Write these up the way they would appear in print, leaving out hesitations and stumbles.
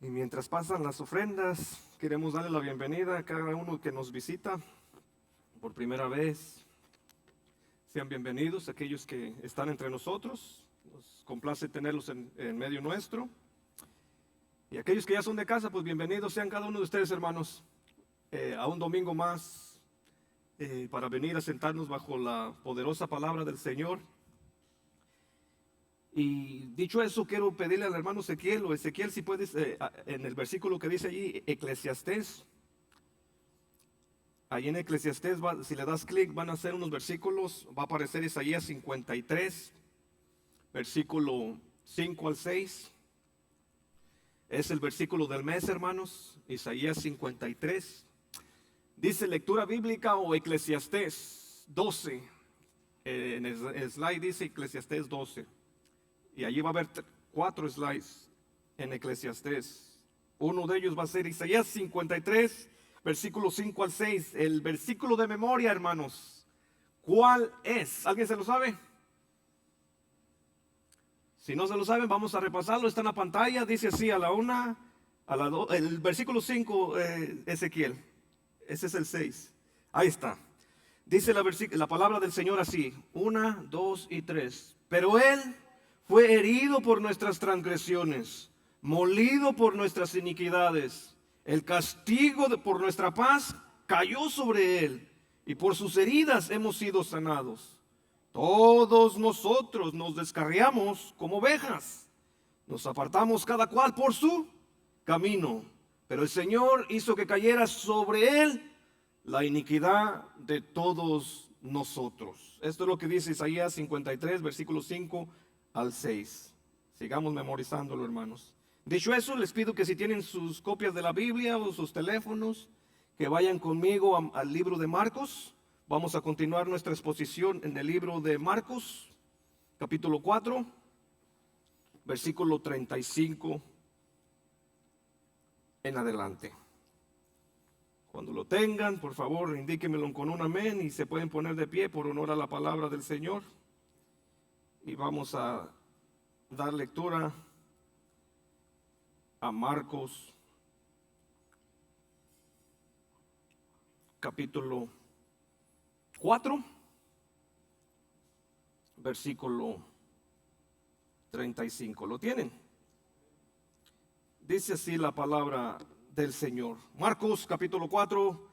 Y mientras pasan las ofrendas, queremos darle la bienvenida a cada uno que nos visita por primera vez. Sean bienvenidos aquellos que están entre nosotros. Nos complace tenerlos en medio nuestro. Y aquellos que ya son de casa, pues bienvenidos sean cada uno de ustedes, hermanos, a un domingo más para venir a sentarnos bajo la poderosa palabra del Señor. Y dicho eso, quiero pedirle al hermano Ezequiel, o Ezequiel, si puedes, en el versículo que dice allí, Eclesiastés. Ahí en Eclesiastés, si le das clic, van a ser unos versículos. Va a aparecer Isaías 53, versículo 5 al 6. Es el versículo del mes, hermanos. Isaías 53. Dice lectura bíblica o Eclesiastés 12. En el slide dice Eclesiastés 12. Y allí va a haber 4 slides en Eclesiastés. Uno de ellos va a ser Isaías 53, versículo 5 al 6. El versículo de memoria, hermanos. ¿Cuál es? ¿Alguien se lo sabe? Si no se lo saben, vamos a repasarlo. Está en la pantalla. Dice así: a la 1, a la 2. El versículo 5, Ezequiel. Ese es el 6. Ahí está. Dice la palabra del Señor así: 1, 2 y 3. Pero Él fue herido por nuestras transgresiones, molido por nuestras iniquidades. El castigo por nuestra paz cayó sobre Él, y por sus heridas hemos sido sanados. Todos nosotros nos descarriamos como ovejas, nos apartamos cada cual por su camino, pero el Señor hizo que cayera sobre Él la iniquidad de todos nosotros. Esto es lo que dice Isaías 53, versículo 5 al 6. Sigamos memorizándolo, hermanos. Dicho eso, les pido que si tienen sus copias de la Biblia o sus teléfonos, que vayan conmigo al libro de Marcos. Vamos a continuar nuestra exposición en el libro de Marcos, capítulo 4, versículo 35 en adelante. Cuando lo tengan, por favor, indíquenmelo con un amén y se pueden poner de pie por honor a la palabra del Señor. Y vamos a dar lectura a Marcos, capítulo 4, versículo 35. ¿Lo tienen? Dice así la palabra del Señor. Marcos, capítulo 4,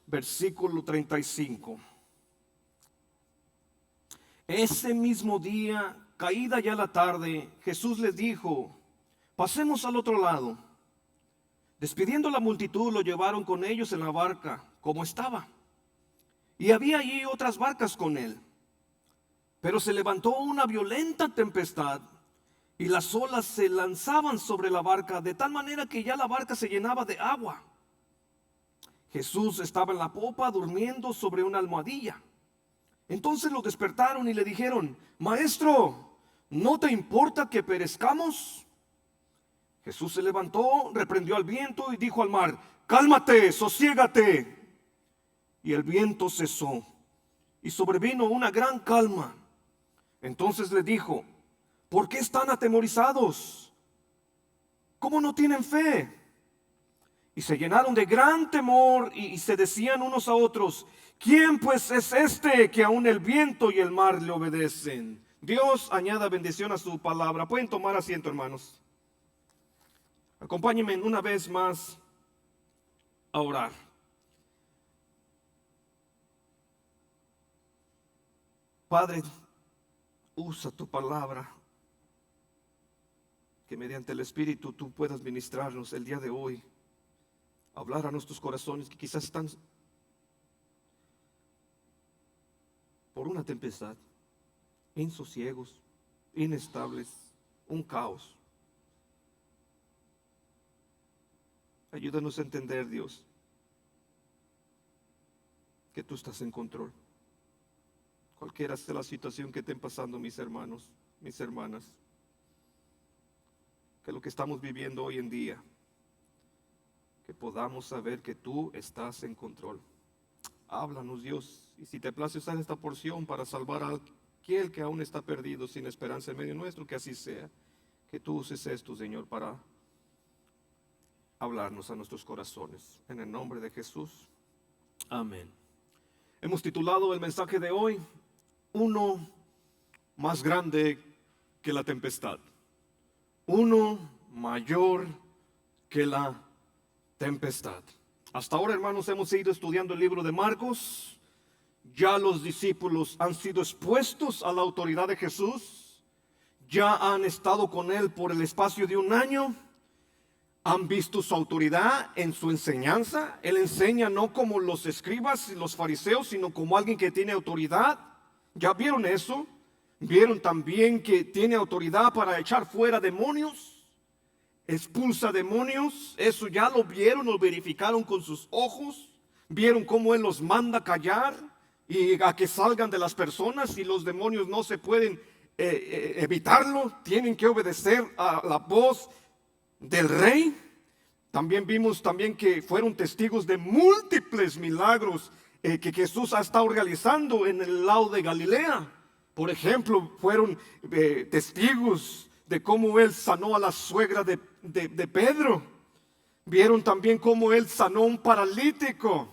versículo 35. Ese mismo día, caída ya la tarde, Jesús les dijo: pasemos al otro lado. Despidiendo la multitud, lo llevaron con ellos en la barca, como estaba. Y había allí otras barcas con él. Pero se levantó una violenta tempestad, y las olas se lanzaban sobre la barca, de tal manera que ya la barca se llenaba de agua. Jesús estaba en la popa, durmiendo sobre una almohadilla. Entonces lo despertaron y le dijeron: Maestro, ¿no te importa que perezcamos? Jesús se levantó, reprendió al viento y dijo al mar: Cálmate, sosiégate. Y el viento cesó, y sobrevino una gran calma. Entonces le dijo: ¿por qué están atemorizados? ¿Cómo no tienen fe? Y se llenaron de gran temor y se decían unos a otros: ¿quién pues es este que aún el viento y el mar le obedecen? Dios añada bendición a su palabra. Pueden tomar asiento, hermanos. Acompáñenme una vez más a orar. Padre, usa tu palabra, que mediante el Espíritu tú puedas ministrarnos el día de hoy, hablar a nuestros corazones que quizás están por una tempestad, insosiegos, inestables, un caos. Ayúdanos a entender, Dios, que tú estás en control. Cualquiera sea la situación que estén pasando mis hermanos, mis hermanas, que lo que estamos viviendo hoy en día, que podamos saber que tú estás en control. Háblanos, Dios, y si te place usar esta porción para salvar a aquel que aún está perdido sin esperanza en medio nuestro, que así sea. Que tú uses esto, Señor, para hablarnos a nuestros corazones. En el nombre de Jesús. Amén. Hemos titulado el mensaje de hoy, uno más grande que la tempestad. Uno mayor que la tempestad. Hasta ahora, hermanos, hemos ido estudiando el libro de Marcos. Ya los discípulos han sido expuestos a la autoridad de Jesús. Ya han estado con Él por el espacio de un año. Han visto su autoridad en su enseñanza. Él enseña no como los escribas y los fariseos, sino como alguien que tiene autoridad. ¿Ya vieron eso? Vieron también que tiene autoridad para echar fuera demonios. Expulsa demonios. Eso ya lo vieron, lo verificaron con sus ojos. Vieron cómo Él los manda callar y a que salgan de las personas, y los demonios no se pueden evitarlo. Tienen que obedecer a la voz del rey. También vimos que fueron testigos de múltiples milagros que Jesús ha estado realizando en el lado de Galilea. Por ejemplo, fueron testigos de cómo Él sanó a la suegra de Pedro. Vieron también cómo Él sanó a un paralítico.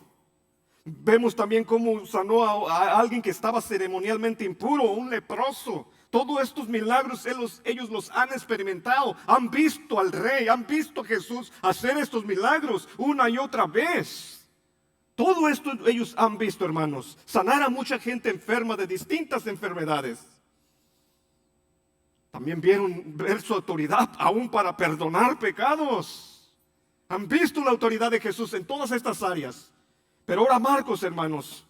Vemos también cómo sanó a alguien que estaba ceremonialmente impuro, un leproso. Todos estos milagros ellos los han experimentado. Han visto al Rey, han visto a Jesús hacer estos milagros una y otra vez. Todo esto ellos han visto, hermanos. Sanar a mucha gente enferma de distintas enfermedades. También vieron ver su autoridad aún para perdonar pecados. Han visto la autoridad de Jesús en todas estas áreas. Pero ahora Marcos, hermanos,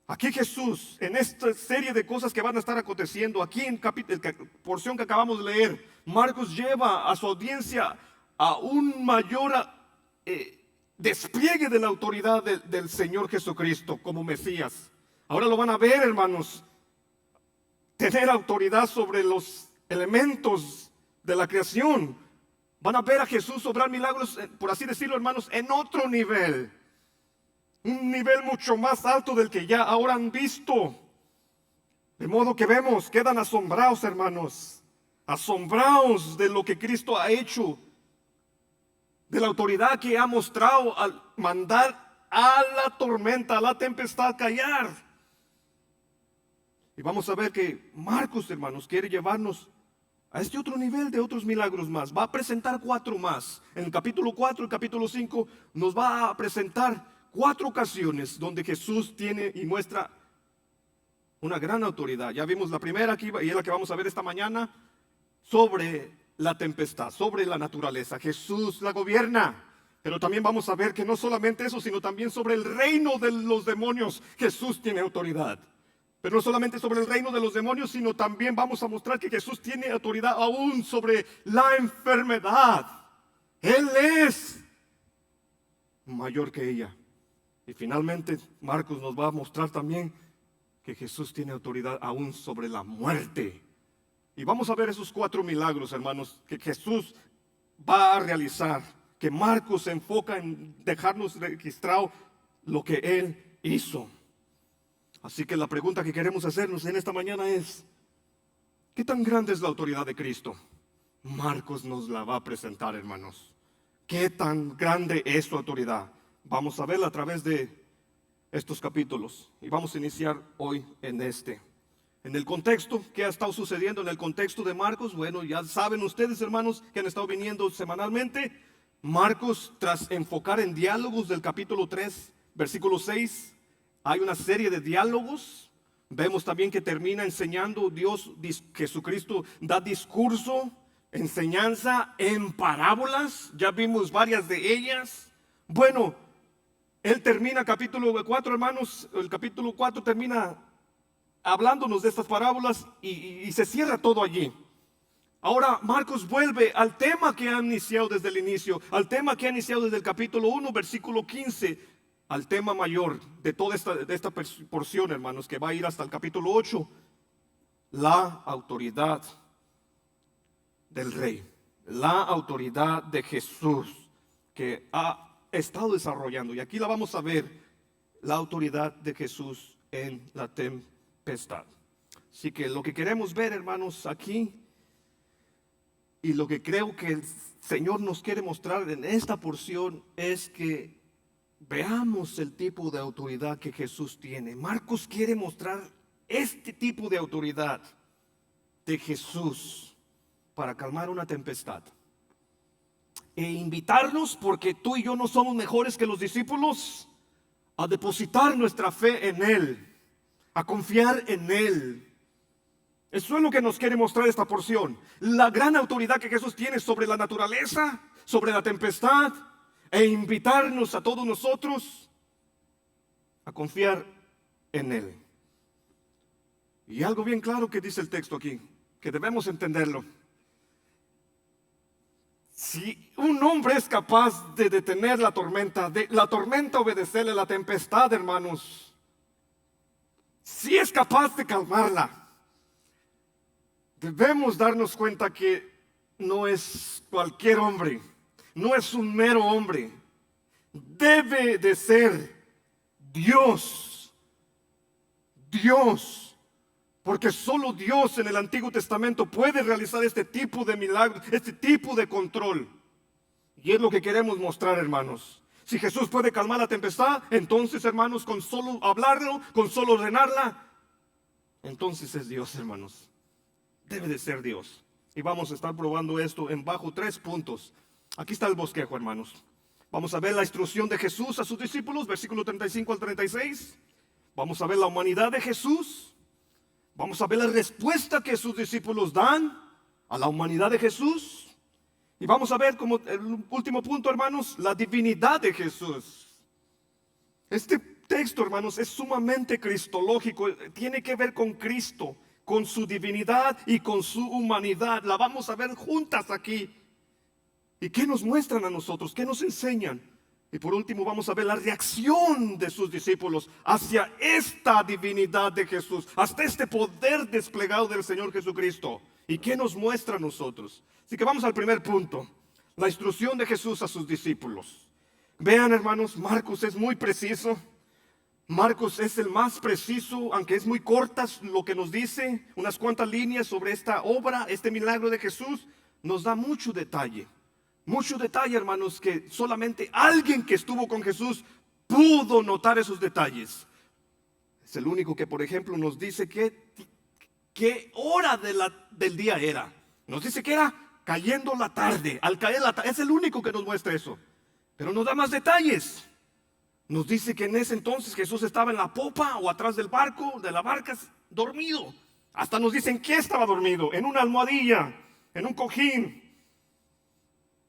aquí Jesús, en esta serie de cosas que van a estar aconteciendo, aquí en porción que acabamos de leer, Marcos lleva a su audiencia a un mayor despliegue de la autoridad del Señor Jesucristo como Mesías. Ahora lo van a ver, hermanos, tener autoridad sobre los elementos de la creación. Van a ver a Jesús obrar milagros, por así decirlo, hermanos, en otro nivel. Un nivel mucho más alto del que ya ahora han visto. De modo que vemos, quedan asombrados, hermanos. Asombrados de lo que Cristo ha hecho. De la autoridad que ha mostrado al mandar a la tormenta, a la tempestad callar. Y vamos a ver que Marcos, hermanos, quiere llevarnos a este otro nivel de otros milagros más. Va a presentar 4 más. En el capítulo 4, el capítulo 5, nos va a presentar 4 ocasiones donde Jesús tiene y muestra una gran autoridad. Ya vimos la primera aquí, y es la que vamos a ver esta mañana, sobre la tempestad, sobre la naturaleza. Jesús la gobierna. Pero también vamos a ver que no solamente eso, sino también sobre el reino de los demonios Jesús tiene autoridad. Pero no solamente sobre el reino de los demonios, sino también vamos a mostrar que Jesús tiene autoridad aún sobre la enfermedad. Él es mayor que ella. Y finalmente Marcos nos va a mostrar también que Jesús tiene autoridad aún sobre la muerte. Y vamos a ver esos 4 milagros, hermanos, que Jesús va a realizar. Que Marcos se enfoca en dejarnos registrado lo que Él hizo. Así que la pregunta que queremos hacernos en esta mañana es: ¿qué tan grande es la autoridad de Cristo? Marcos nos la va a presentar, hermanos. ¿Qué tan grande es su autoridad? Vamos a verla a través de estos capítulos. Y vamos a iniciar hoy en el contexto. ¿Qué ha estado sucediendo en el contexto de Marcos? Bueno, ya saben ustedes, hermanos, que han estado viniendo semanalmente. Marcos, tras enfocar en diálogos del capítulo 3, versículo 6, hay una serie de diálogos. Vemos también que termina enseñando Jesucristo da discurso, enseñanza en parábolas. Ya vimos varias de ellas. Bueno, Él termina capítulo 4, hermanos. El capítulo 4 termina hablándonos de estas parábolas y se cierra todo allí. Ahora Marcos vuelve al tema que ha iniciado desde el inicio, al tema que ha iniciado desde el capítulo 1, versículo 15, al tema mayor de toda esta porción, hermanos, que va a ir hasta el capítulo 8, la autoridad del Rey, la autoridad de Jesús que ha estado desarrollando. Y aquí la vamos a ver, la autoridad de Jesús en la tempestad. Así que lo que queremos ver, hermanos, aquí Y lo que creo que el Señor nos quiere mostrar en esta porción es que veamos el tipo de autoridad que Jesús tiene. Marcos quiere mostrar este tipo de autoridad de Jesús para calmar una tempestad. E invitarnos, porque tú y yo no somos mejores que los discípulos, a depositar nuestra fe en Él, a confiar en Él. Eso es lo que nos quiere mostrar esta porción. La gran autoridad que Jesús tiene sobre la naturaleza, sobre la tempestad, e invitarnos a todos nosotros a confiar en Él. Y algo bien claro que dice el texto aquí, que debemos entenderlo. Si un hombre es capaz de detener la tormenta obedecerle a la tempestad, hermanos, si es capaz de calmarla, debemos darnos cuenta que no es cualquier hombre, no es un mero hombre, debe de ser Dios, porque solo Dios en el Antiguo Testamento puede realizar este tipo de milagros, este tipo de control. Y es lo que queremos mostrar, hermanos. Si Jesús puede calmar la tempestad, entonces, hermanos, con solo hablarlo, con solo ordenarla, entonces es Dios, hermanos. Debe de ser Dios. Y vamos a estar probando esto en bajo 3 puntos. Aquí está el bosquejo, hermanos. Vamos a ver la instrucción de Jesús a sus discípulos, versículo 35 al 36. Vamos a ver la humanidad de Jesús. Vamos a ver la respuesta que sus discípulos dan a la humanidad de Jesús. Y vamos a ver como el último punto, hermanos, la divinidad de Jesús. Este texto, hermanos, es sumamente cristológico. Tiene que ver con Cristo, con su divinidad y con su humanidad. La vamos a ver juntas aquí. ¿Y qué nos muestran a nosotros? ¿Qué nos enseñan? Y por último vamos a ver la reacción de sus discípulos hacia esta divinidad de Jesús, hasta este poder desplegado del Señor Jesucristo. ¿Y qué nos muestra a nosotros? Así que vamos al primer punto, la instrucción de Jesús a sus discípulos. Vean, hermanos, Marcos es muy preciso. Marcos es el más preciso, aunque es muy corta lo que nos dice, unas cuantas líneas sobre esta obra, este milagro de Jesús, nos da mucho detalle. Mucho detalle, hermanos, que solamente alguien que estuvo con Jesús pudo notar esos detalles. Es el único que, por ejemplo, nos dice qué hora del día era. Nos dice que era cayendo la tarde, al caer la tarde. Es el único que nos muestra eso. Pero nos da más detalles. Nos dice que en ese entonces Jesús estaba en la popa o atrás del barco, de la barca, dormido. Hasta nos dicen que estaba dormido, en una almohadilla, en un cojín.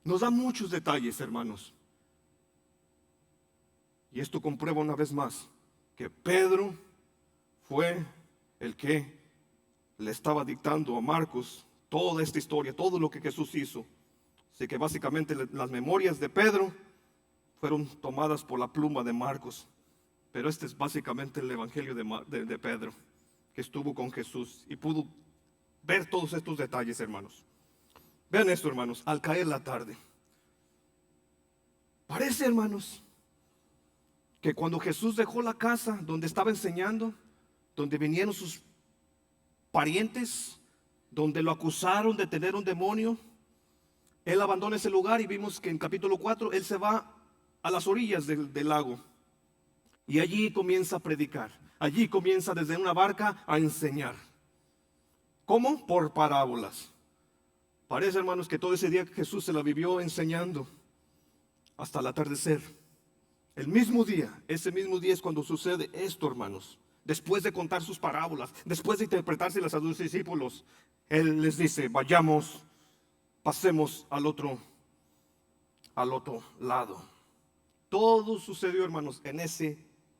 Nos da muchos detalles, hermanos. Y esto comprueba una vez más que Pedro fue el que le estaba dictando a Marcos toda esta historia, todo lo que Jesús hizo. Así que básicamente las memorias de Pedro fueron tomadas por la pluma de Marcos. Pero este es básicamente el evangelio de Pedro, que estuvo con Jesús y pudo ver todos estos detalles, hermanos. Vean esto, hermanos, al caer la tarde. Parece, hermanos, que cuando Jesús dejó la casa donde estaba enseñando, donde vinieron sus parientes, donde lo acusaron de tener un demonio, él abandona ese lugar y vimos que en capítulo 4 él se va a las orillas del lago y allí comienza a predicar. Allí comienza desde una barca a enseñar. ¿Cómo? Por parábolas. Parece, hermanos, que todo ese día Jesús se la vivió enseñando hasta el atardecer. El mismo día, ese mismo día es cuando sucede esto, hermanos. Después de contar sus parábolas, después de interpretárselas a sus discípulos, Él les dice, vayamos, pasemos al otro lado. Todo sucedió, hermanos, en ese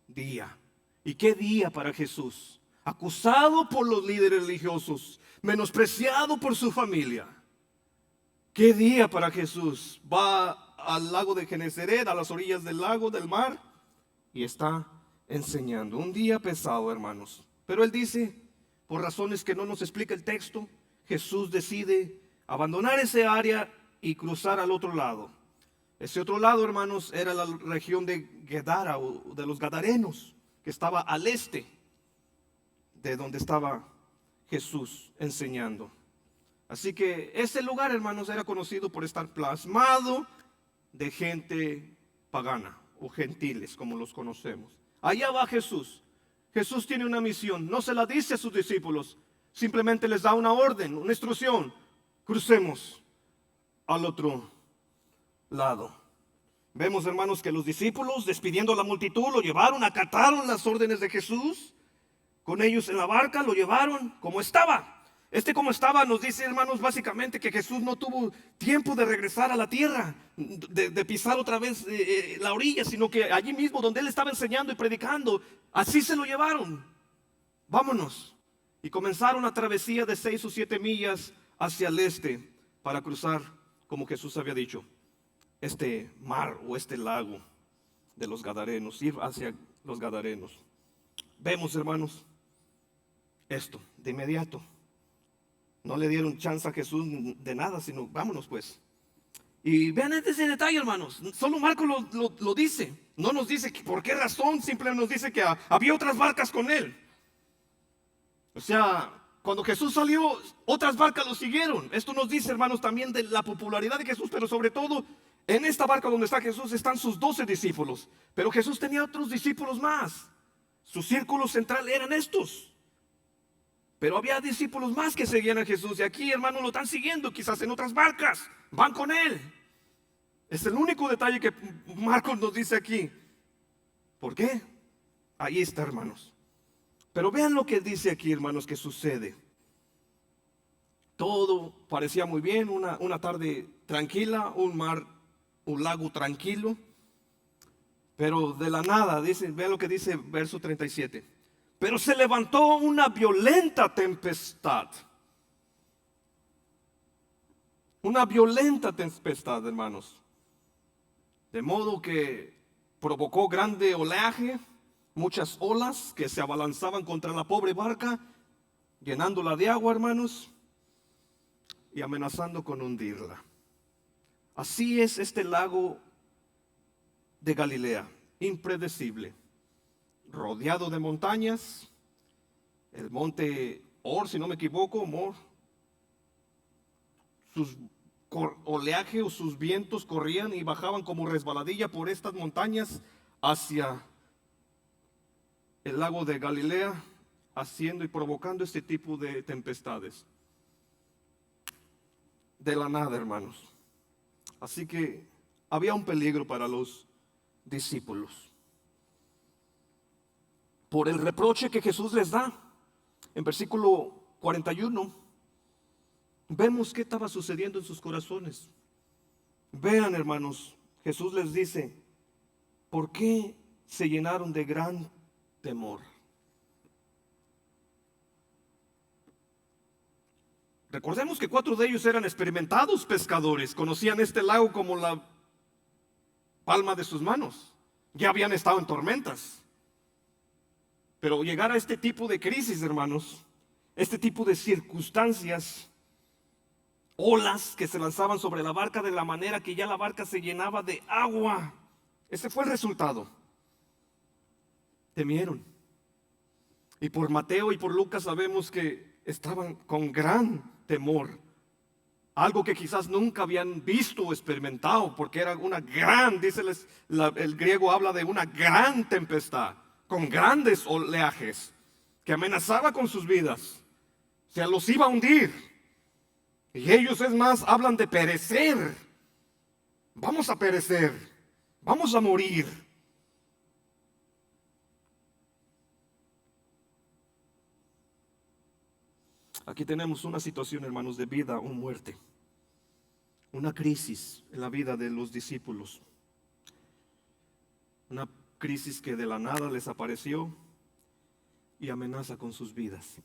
día. ¿Y qué día para Jesús? Acusado por los líderes religiosos, menospreciado por su familia. ¿Qué día para Jesús? Va al lago de Genesaret, a las orillas del lago, del mar, y está enseñando. Un día pesado, hermanos. Pero él dice, por razones que no nos explica el texto, Jesús decide abandonar ese área y cruzar al otro lado. Ese otro lado, hermanos, era la región de Gadara o de los Gadarenos, que estaba al este de donde estaba Jesús enseñando. Así que ese lugar, hermanos, era conocido por estar plasmado de gente pagana o gentiles, como los conocemos. Allá va Jesús. Jesús tiene una misión, no se la dice a sus discípulos, simplemente les da una orden, una instrucción: crucemos al otro lado. Vemos, hermanos, que los discípulos, despidiendo a la multitud, lo llevaron, acataron las órdenes de Jesús. Con ellos en la barca lo llevaron como estaba. Como estaba nos dice, hermanos, básicamente que Jesús no tuvo tiempo de regresar a la tierra, de pisar otra vez la orilla, sino que allí mismo donde él estaba enseñando y predicando, así se lo llevaron. Vámonos. Y comenzaron una travesía de 6 o 7 millas hacia el este para cruzar, como Jesús había dicho, este mar o este lago de los Gadarenos, ir hacia los Gadarenos. Vemos, hermanos, esto de inmediato. No le dieron chance a Jesús de nada, sino vámonos pues. Y vean ese detalle, hermanos. Solo Marcos lo dice. No nos dice por qué razón, simplemente nos dice que había otras barcas con él. O sea, cuando Jesús salió, otras barcas lo siguieron. Esto nos dice, hermanos, también de la popularidad de Jesús, pero sobre todo, en esta barca donde está Jesús están sus 12 discípulos. Pero Jesús tenía otros discípulos más. Su círculo central eran estos. Pero había discípulos más que seguían a Jesús. Y aquí, hermanos, lo están siguiendo, quizás en otras barcas. Van con él. Es el único detalle que Marcos nos dice aquí. ¿Por qué? Ahí está, hermanos. Pero vean lo que dice aquí, hermanos, que sucede. Todo parecía muy bien, una tarde tranquila, un lago tranquilo. Pero de la nada, vean lo que dice verso 37. Pero se levantó una violenta tempestad. Una violenta tempestad, hermanos. De modo que provocó grande oleaje, muchas olas que se abalanzaban contra la pobre barca, llenándola de agua, hermanos, y amenazando con hundirla. Así es este lago de Galilea, impredecible, rodeado de montañas. El monte Or, si no me equivoco, sus oleaje o sus vientos corrían y bajaban como resbaladilla por estas montañas hacia el lago de Galilea, haciendo y provocando este tipo de tempestades. De la nada, hermanos. Así que había un peligro para los discípulos. Por el reproche que Jesús les da, en versículo 41, vemos qué estaba sucediendo en sus corazones. Vean, hermanos, Jesús les dice: ¿por qué se llenaron de gran temor? Recordemos que 4 de ellos eran experimentados pescadores, conocían este lago como la palma de sus manos, ya habían estado en tormentas. Pero llegar a este tipo de crisis, hermanos, este tipo de circunstancias, olas que se lanzaban sobre la barca de la manera que ya la barca se llenaba de agua, ese fue el resultado. Temieron. Y por Mateo y por Lucas sabemos que estaban con gran temor, algo que quizás nunca habían visto o experimentado, porque era una gran, el griego habla de una gran tempestad, con grandes oleajes, que amenazaba con sus vidas, o sea, los iba a hundir. Y ellos, es más, hablan de perecer. Vamos a perecer, vamos a morir. Aquí tenemos una situación, hermanos, de vida o muerte. Una crisis en la vida de los discípulos. Una crisis que de la nada les apareció y amenaza con sus vidas.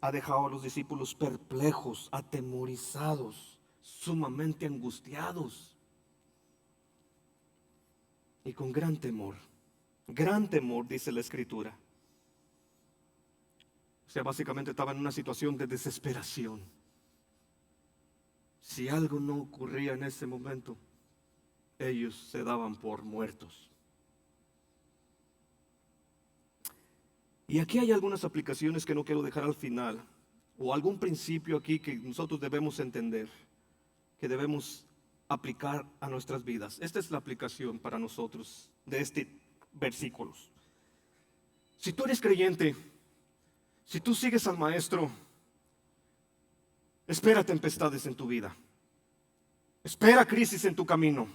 Ha dejado a los discípulos perplejos, atemorizados, sumamente angustiados y con gran temor. Gran temor, dice la Escritura. O sea, básicamente estaba en una situación de desesperación. Si algo no ocurría en ese momento, ellos se daban por muertos. Y aquí hay algunas aplicaciones que no quiero dejar al final, o algún principio aquí que nosotros debemos entender, que debemos aplicar a nuestras vidas. Esta es la aplicación para nosotros de este versículo. Si tú eres creyente, si tú sigues al Maestro, espera tempestades en tu vida. Espera crisis en tu camino.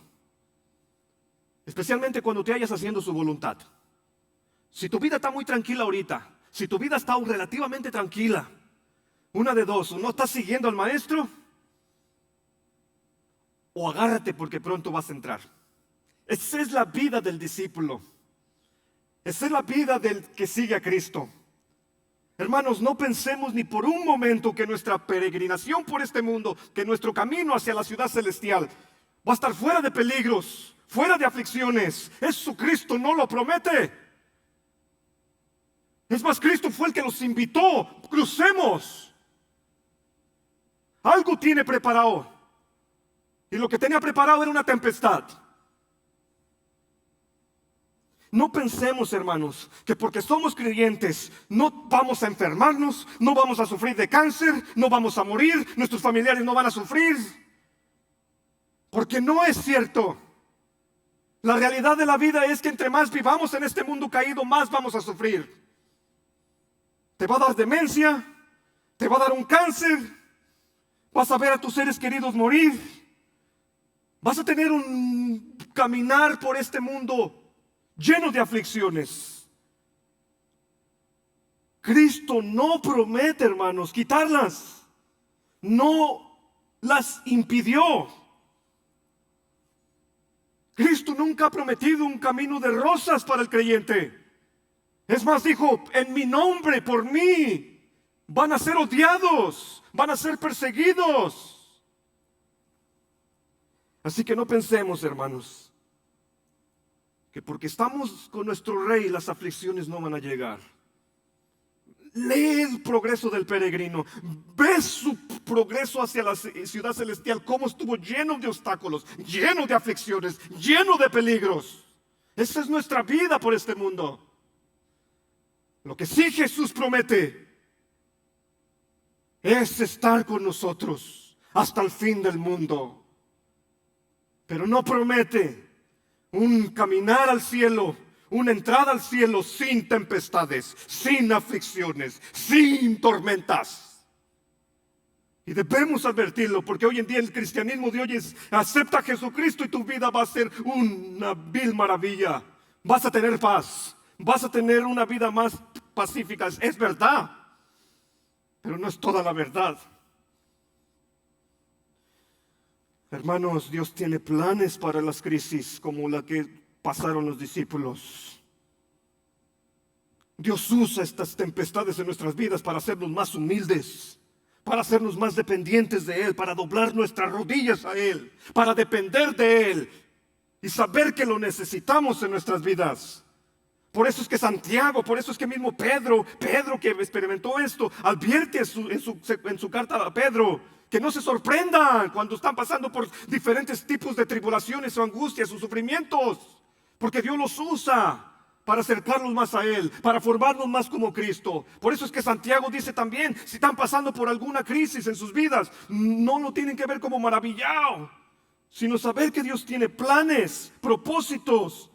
Especialmente cuando te hayas haciendo su voluntad. Si tu vida está muy tranquila ahorita, si tu vida está relativamente tranquila, una de dos: o no estás siguiendo al Maestro, o agárrate porque pronto vas a entrar. Esa es la vida del discípulo. Esa es la vida del que sigue a Cristo. Hermanos, no pensemos ni por un momento que nuestra peregrinación por este mundo, que nuestro camino hacia la ciudad celestial va a estar fuera de peligros, fuera de aflicciones. Eso Cristo no lo promete. Es más, Cristo fue el que los invitó: crucemos. Algo tiene preparado. Y lo que tenía preparado era una tempestad. No pensemos, hermanos, que porque somos creyentes no vamos a enfermarnos, no vamos a sufrir de cáncer, no vamos a morir, nuestros familiares no van a sufrir. Porque no es cierto. La realidad de la vida es que entre más vivamos en este mundo caído, más vamos a sufrir. Te va a dar demencia, te va a dar un cáncer, vas a ver a tus seres queridos morir, vas a tener un caminar por este mundo lleno de aflicciones. Cristo no promete, hermanos, quitarlas. No las impidió. Cristo nunca ha prometido un camino de rosas para el creyente. Es más, dijo: en mi nombre, por mí, van a ser odiados, van a ser perseguidos. Así que no pensemos, hermanos, que porque estamos con nuestro Rey las aflicciones no van a llegar. Lee el progreso del peregrino, ve su progreso hacia la ciudad celestial, cómo estuvo lleno de obstáculos, lleno de aflicciones, lleno de peligros. Esa es nuestra vida por este mundo. Lo que sí Jesús promete es estar con nosotros hasta el fin del mundo. Pero no promete un caminar al cielo, una entrada al cielo sin tempestades, sin aflicciones, sin tormentas. Y debemos advertirlo, porque hoy en día el cristianismo de hoy es: acepta a Jesucristo y tu vida va a ser una vil maravilla. Vas a tener paz, vas a tener una vida más pacífica. Es verdad, pero no es toda la verdad. Hermanos, Dios tiene planes para las crisis como la que pasaron los discípulos. Dios usa estas tempestades en nuestras vidas para hacernos más humildes, para hacernos más dependientes de Él, para doblar nuestras rodillas a Él, para depender de Él y saber que lo necesitamos en nuestras vidas. Por eso es que Santiago, por eso es que mismo Pedro que experimentó esto, advierte en su carta a Pedro que no se sorprendan cuando están pasando por diferentes tipos de tribulaciones o angustias o sufrimientos, porque Dios los usa para acercarnos más a Él, para formarnos más como Cristo. Por eso es que Santiago dice también: si están pasando por alguna crisis en sus vidas, no lo tienen que ver como maravillado, sino saber que Dios tiene planes, propósitos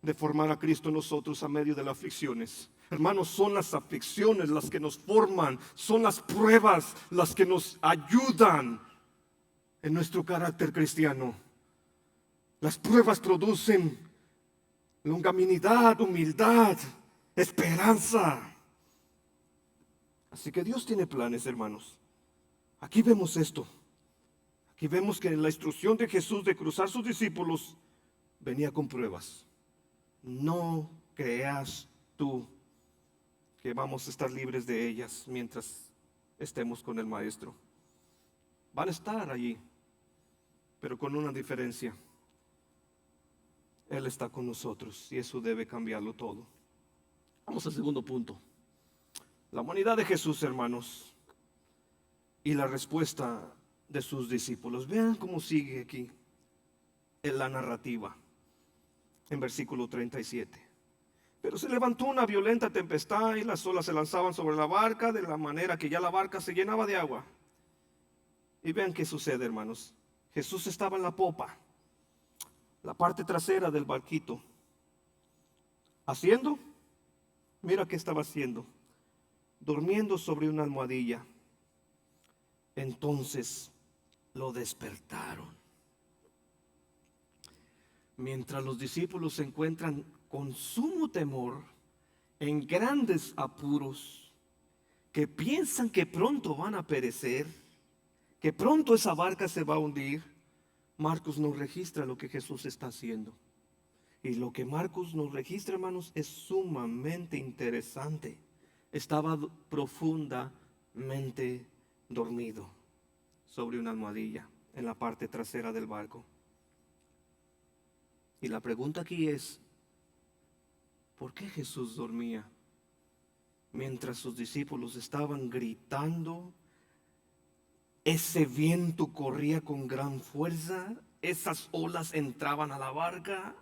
de formar a Cristo en nosotros a medio de las aflicciones. Hermanos, son las aflicciones las que nos forman, son las pruebas las que nos ayudan en nuestro carácter cristiano. Las pruebas producen longanimidad, humildad, esperanza. Así que Dios tiene planes, hermanos. Aquí vemos esto. Aquí vemos que en la instrucción de Jesús de cruzar sus discípulos venía con pruebas. No creas tú que vamos a estar libres de ellas mientras estemos con el Maestro. Van a estar allí, pero con una diferencia: Él está con nosotros y eso debe cambiarlo todo. Vamos al segundo punto: la humanidad de Jesús, hermanos, y la respuesta de sus discípulos. Vean cómo sigue aquí en la narrativa, en versículo 37. Pero se levantó una violenta tempestad y las olas se lanzaban sobre la barca de la manera que ya la barca se llenaba de agua. Y vean qué sucede, hermanos. Jesús estaba en la popa, la parte trasera del barquito. ¿Haciendo? Mira qué estaba haciendo. Durmiendo sobre una almohadilla. Entonces lo despertaron. Mientras los discípulos se encuentran con sumo temor, en grandes apuros, que piensan que pronto van a perecer, que pronto esa barca se va a hundir, Marcos nos registra lo que Jesús está haciendo. Y lo que Marcos nos registra, hermanos, es sumamente interesante. Estaba profundamente dormido sobre una almohadilla en la parte trasera del barco. Y la pregunta aquí es, ¿por qué Jesús dormía mientras sus discípulos estaban gritando? Ese viento corría con gran fuerza, esas olas entraban a la barca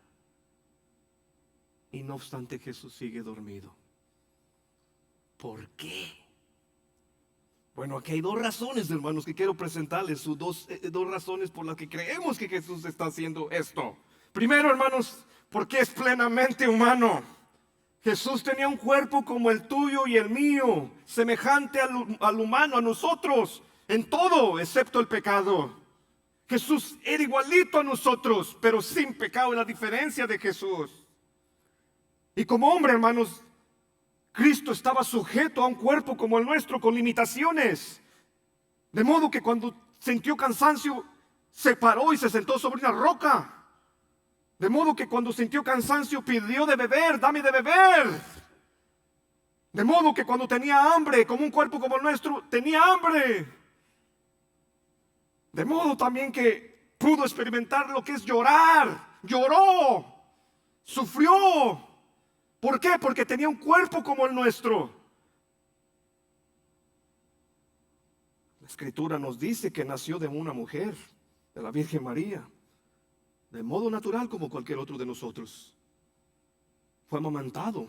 y no obstante Jesús sigue dormido. ¿Por qué? Bueno, aquí hay dos razones, hermanos, que quiero presentarles, dos razones por las que creemos que Jesús está haciendo esto. Primero, hermanos, porque es plenamente humano. Jesús tenía un cuerpo como el tuyo y el mío, semejante al humano, a nosotros, en todo, excepto el pecado. Jesús era igualito a nosotros, pero sin pecado, es la diferencia de Jesús. Y como hombre, hermanos, Cristo estaba sujeto a un cuerpo como el nuestro, con limitaciones. De modo que cuando sintió cansancio, se paró y se sentó sobre una roca. De modo que cuando sintió cansancio pidió de beber, dame de beber. De modo que cuando tenía hambre, como un cuerpo como el nuestro, tenía hambre. De modo también que pudo experimentar lo que es llorar. Lloró, sufrió. ¿Por qué? Porque tenía un cuerpo como el nuestro. La Escritura nos dice que nació de una mujer, de la Virgen María, de modo natural como cualquier otro de nosotros. Fue amamantado,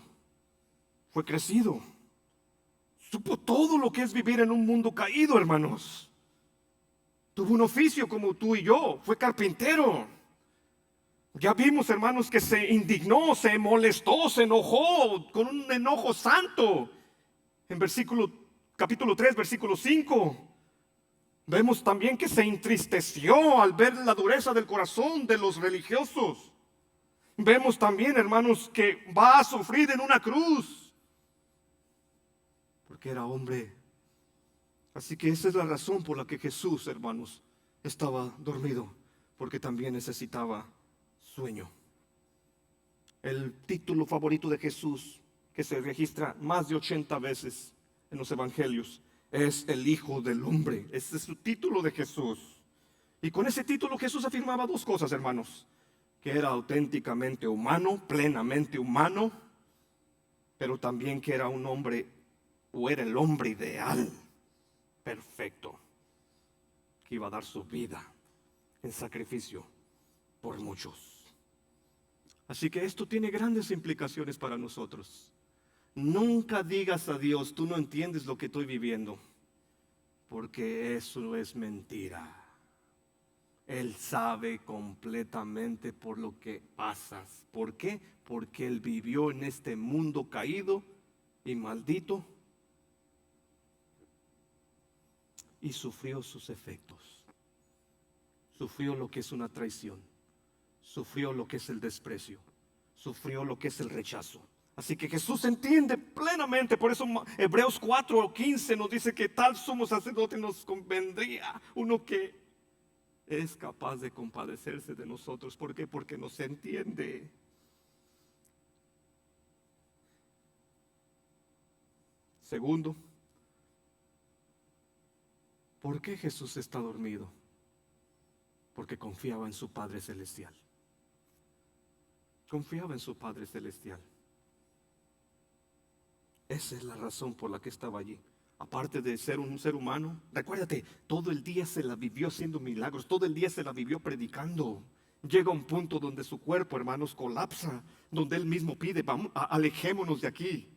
fue crecido, supo todo lo que es vivir en un mundo caído, hermanos. Tuvo un oficio como tú y yo, fue carpintero. Ya vimos, hermanos, que se indignó, se molestó, se enojó con un enojo santo. En capítulo 3, versículo 5. Vemos también que se entristeció al ver la dureza del corazón de los religiosos. Vemos también, hermanos, que va a sufrir en una cruz, porque era hombre. Así que esa es la razón por la que Jesús, hermanos, estaba dormido, porque también necesitaba sueño. El título favorito de Jesús, que se registra más de 80 veces en los evangelios, es el Hijo del Hombre. Ese es su título de Jesús. Y con ese título Jesús afirmaba dos cosas, hermanos: que era auténticamente humano, plenamente humano, pero también que era un hombre, o era el hombre ideal, perfecto, que iba a dar su vida en sacrificio por muchos. Así que esto tiene grandes implicaciones para nosotros. Nunca digas a Dios, tú no entiendes lo que estoy viviendo, porque eso es mentira. Él sabe completamente por lo que pasas. ¿Por qué? Porque Él vivió en este mundo caído y maldito y sufrió sus efectos. Sufrió lo que es una traición, sufrió lo que es el desprecio, sufrió lo que es el rechazo. Así que Jesús entiende plenamente. Por eso Hebreos 4:15 nos dice que tal sumo sacerdote nos convendría, uno que es capaz de compadecerse de nosotros. ¿Por qué? Porque nos entiende. Segundo, ¿por qué Jesús está dormido? Porque confiaba en su Padre Celestial. Confiaba en su Padre Celestial. Esa es la razón por la que estaba allí. Aparte de ser un ser humano, recuérdate, todo el día se la vivió haciendo milagros, todo el día se la vivió predicando, llega un punto donde su cuerpo, hermanos, colapsa, donde él mismo pide, vamos, alejémonos de aquí.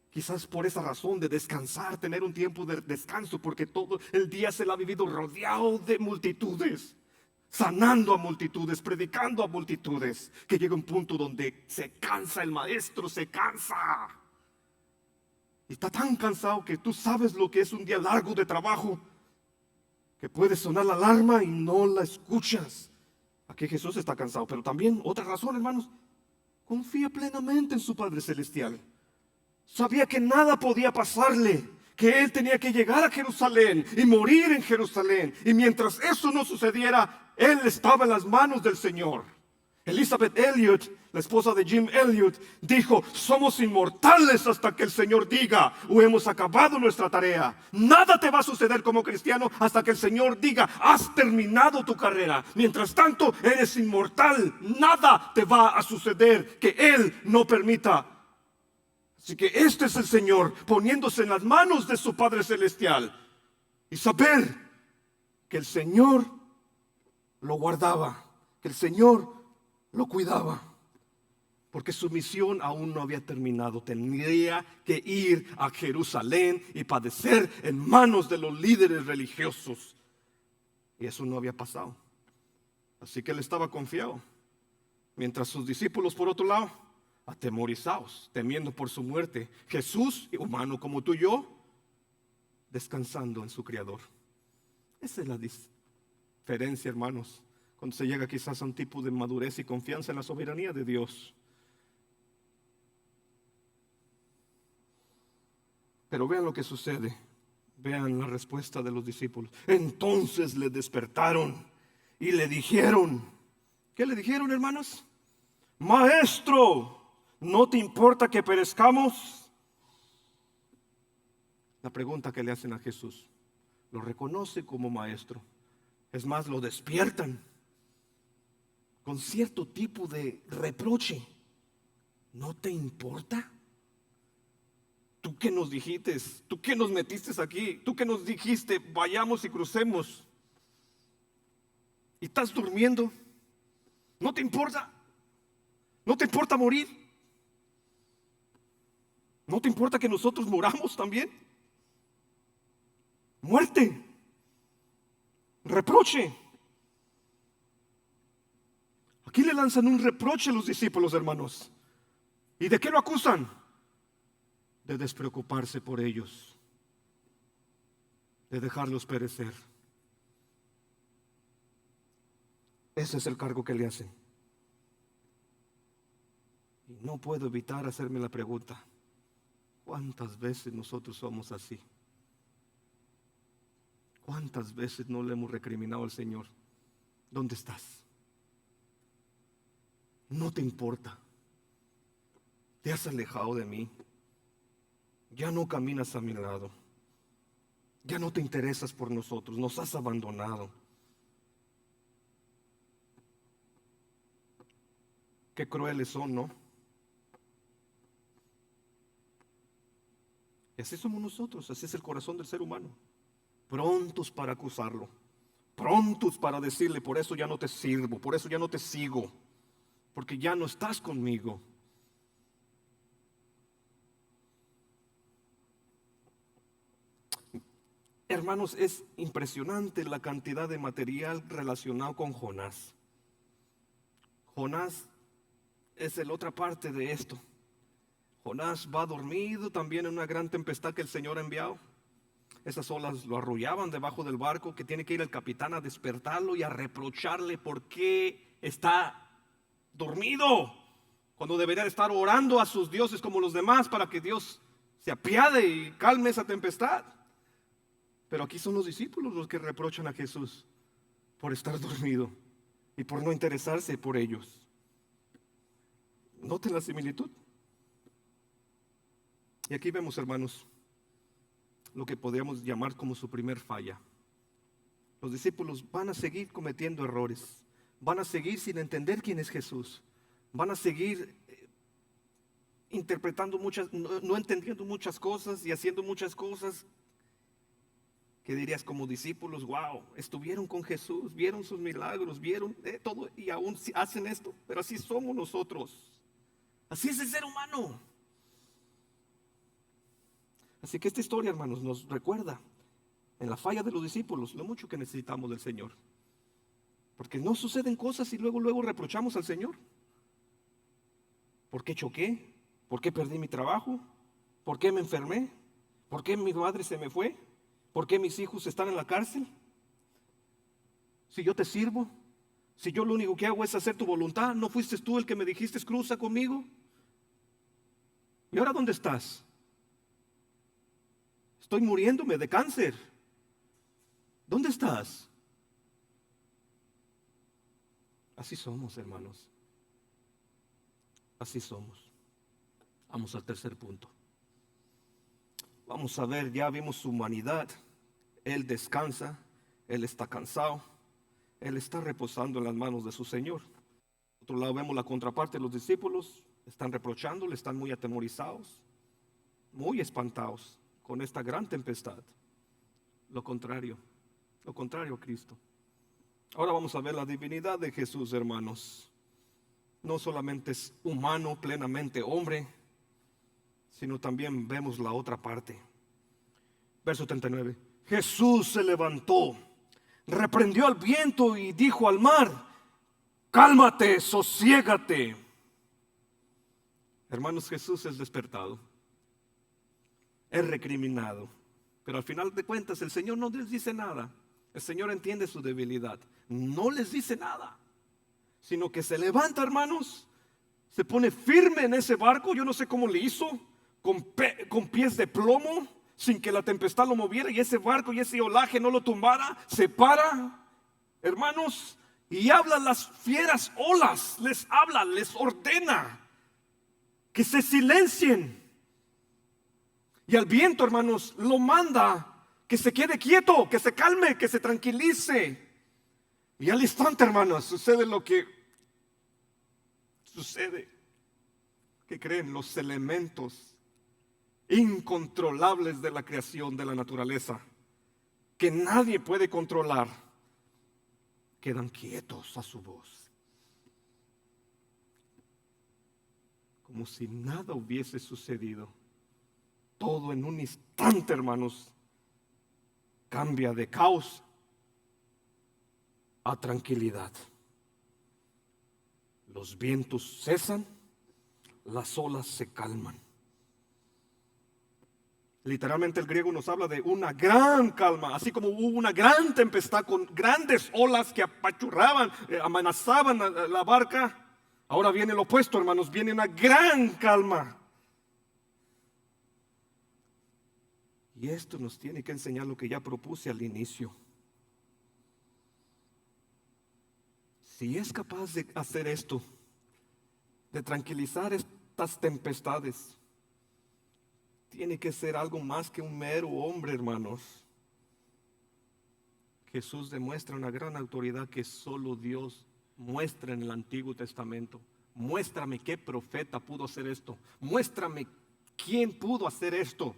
Quizás por esa razón de descansar, tener un tiempo de descanso, porque todo el día se lo ha vivido rodeado de multitudes, sanando a multitudes, predicando a multitudes, que llega un punto donde se cansa el maestro, se cansa. Y está tan cansado que tú sabes lo que es un día largo de trabajo, que puede sonar la alarma y no la escuchas. Aquí Jesús está cansado, pero también otra razón, hermanos, confía plenamente en su Padre Celestial. Sabía que nada podía pasarle, que él tenía que llegar a Jerusalén y morir en Jerusalén. Y mientras eso no sucediera, él estaba en las manos del Señor. Elizabeth Elliot, la esposa de Jim Elliot, dijo: somos inmortales hasta que el Señor diga, o hemos acabado nuestra tarea. Nada te va a suceder como cristiano hasta que el Señor diga, has terminado tu carrera. Mientras tanto, eres inmortal. Nada te va a suceder que Él no permita. Así que este es el Señor poniéndose en las manos de su Padre Celestial y saber que el Señor lo guardaba, que el Señor lo cuidaba, porque su misión aún no había terminado. Tendría que ir a Jerusalén y padecer en manos de los líderes religiosos, y eso no había pasado. Así que él estaba confiado, mientras sus discípulos, por otro lado, atemorizados, temiendo por su muerte. Jesús, humano como tú y yo, descansando en su Creador. Esa es la diferencia, hermanos, cuando se llega quizás a un tipo de madurez y confianza en la soberanía de Dios. Pero vean lo que sucede. Vean la respuesta de los discípulos. Entonces le despertaron y le dijeron, ¿qué le dijeron, hermanos? Maestro, ¿no te importa que perezcamos? La pregunta que le hacen a Jesús. Lo reconoce como maestro. Es más, lo despiertan con cierto tipo de reproche. ¿No te importa? ¿Tú qué nos dijiste? ¿Tú qué nos metiste aquí? ¿Tú qué nos dijiste? Vayamos y crucemos. ¿Y estás durmiendo? ¿No te importa? ¿No te importa morir? ¿No te importa que nosotros muramos también? Muerte, reproche. Aquí le lanzan un reproche a los discípulos, hermanos. ¿Y de qué lo acusan? De despreocuparse por ellos, de dejarlos perecer. Ese es el cargo que le hacen. Y no puedo evitar hacerme la pregunta: ¿cuántas veces nosotros somos así? ¿Cuántas veces no le hemos recriminado al Señor? ¿Dónde estás? No te importa. Te has alejado de mí. Ya no caminas a mi lado. Ya no te interesas por nosotros. Nos has abandonado. Qué crueles son, ¿no? Y así somos nosotros. Así es el corazón del ser humano. Prontos para acusarlo. Prontos para decirle: por eso ya no te sirvo. Por eso ya no te sigo. Porque ya no estás conmigo. Hermanos, es impresionante la cantidad de material relacionado con Jonás. Jonás es la otra parte de esto. Jonás va dormido también en una gran tempestad que el Señor ha enviado. Esas olas lo arrullaban debajo del barco, que tiene que ir el capitán a despertarlo y a reprocharle por qué está dormido, cuando debería estar orando a sus dioses como los demás para que Dios se apiade y calme esa tempestad. Pero aquí son los discípulos los que reprochan a Jesús por estar dormido y por no interesarse por ellos. Noten la similitud. Y aquí vemos, hermanos, lo que podríamos llamar como su primer falla. Los discípulos van a seguir cometiendo errores. Van a seguir sin entender quién es Jesús. Van a seguir interpretando muchas, no entendiendo muchas cosas y haciendo muchas cosas ¿Qué dirías como discípulos? Wow, estuvieron con Jesús, vieron sus milagros, vieron todo y aún hacen esto. Pero así somos nosotros. Así es el ser humano. Así que esta historia, hermanos, nos recuerda en la falla de los discípulos lo mucho que necesitamos del Señor. Porque no suceden cosas y luego reprochamos al Señor. ¿Por qué choqué? ¿Por qué perdí mi trabajo? ¿Por qué me enfermé? ¿Por qué mi madre se me fue? ¿Por qué mis hijos están en la cárcel? Si yo te sirvo, si yo lo único que hago es hacer tu voluntad, ¿no fuiste tú el que me dijiste cruza conmigo? ¿Y ahora dónde estás? Estoy muriéndome de cáncer. ¿Dónde estás? Así somos, hermanos. Así somos. Vamos al tercer punto. Vamos a ver, ya vimos su humanidad. Él descansa, Él está cansado, Él está reposando en las manos de su Señor. Por otro lado vemos la contraparte de los discípulos. Están reprochándole, están muy atemorizados, muy espantados con esta gran tempestad. Lo contrario a Cristo. Ahora vamos a ver la divinidad de Jesús, hermanos. No solamente es humano, plenamente hombre, sino también vemos la otra parte. Verso 39. Jesús se levantó, reprendió al viento y dijo al mar: cálmate, sosiégate. Hermanos, Jesús es despertado, es recriminado, pero al final de cuentas el Señor no les dice nada. El Señor entiende su debilidad, no les dice nada, sino que se levanta, hermanos, se pone firme en ese barco. Yo no sé cómo le hizo, con pies de plomo, sin que la tempestad lo moviera y ese barco y ese olaje no lo tumbara. Se para, hermanos, y habla a las fieras olas, les habla, les ordena que se silencien. Y al viento, hermanos, lo manda que se quede quieto, que se calme, que se tranquilice. Y al instante, hermanos, sucede lo que sucede. ¿Qué creen? Los elementos incontrolables de la creación, de la naturaleza, que nadie puede controlar, quedan quietos a su voz, como si nada hubiese sucedido. Todo en un instante, hermanos, cambia de caos a tranquilidad. Los vientos cesan, las olas se calman. Literalmente el griego nos habla de una gran calma, así como hubo una gran tempestad con grandes olas que apachurraban, amenazaban a la barca. Ahora viene lo opuesto, hermanos, viene una gran calma. Y esto nos tiene que enseñar lo que ya propuse al inicio. Si es capaz de hacer esto, de tranquilizar estas tempestades, tiene que ser algo más que un mero hombre, hermanos. Jesús demuestra una gran autoridad que solo Dios muestra en el Antiguo Testamento. Muéstrame qué profeta pudo hacer esto. Muéstrame quién pudo hacer esto.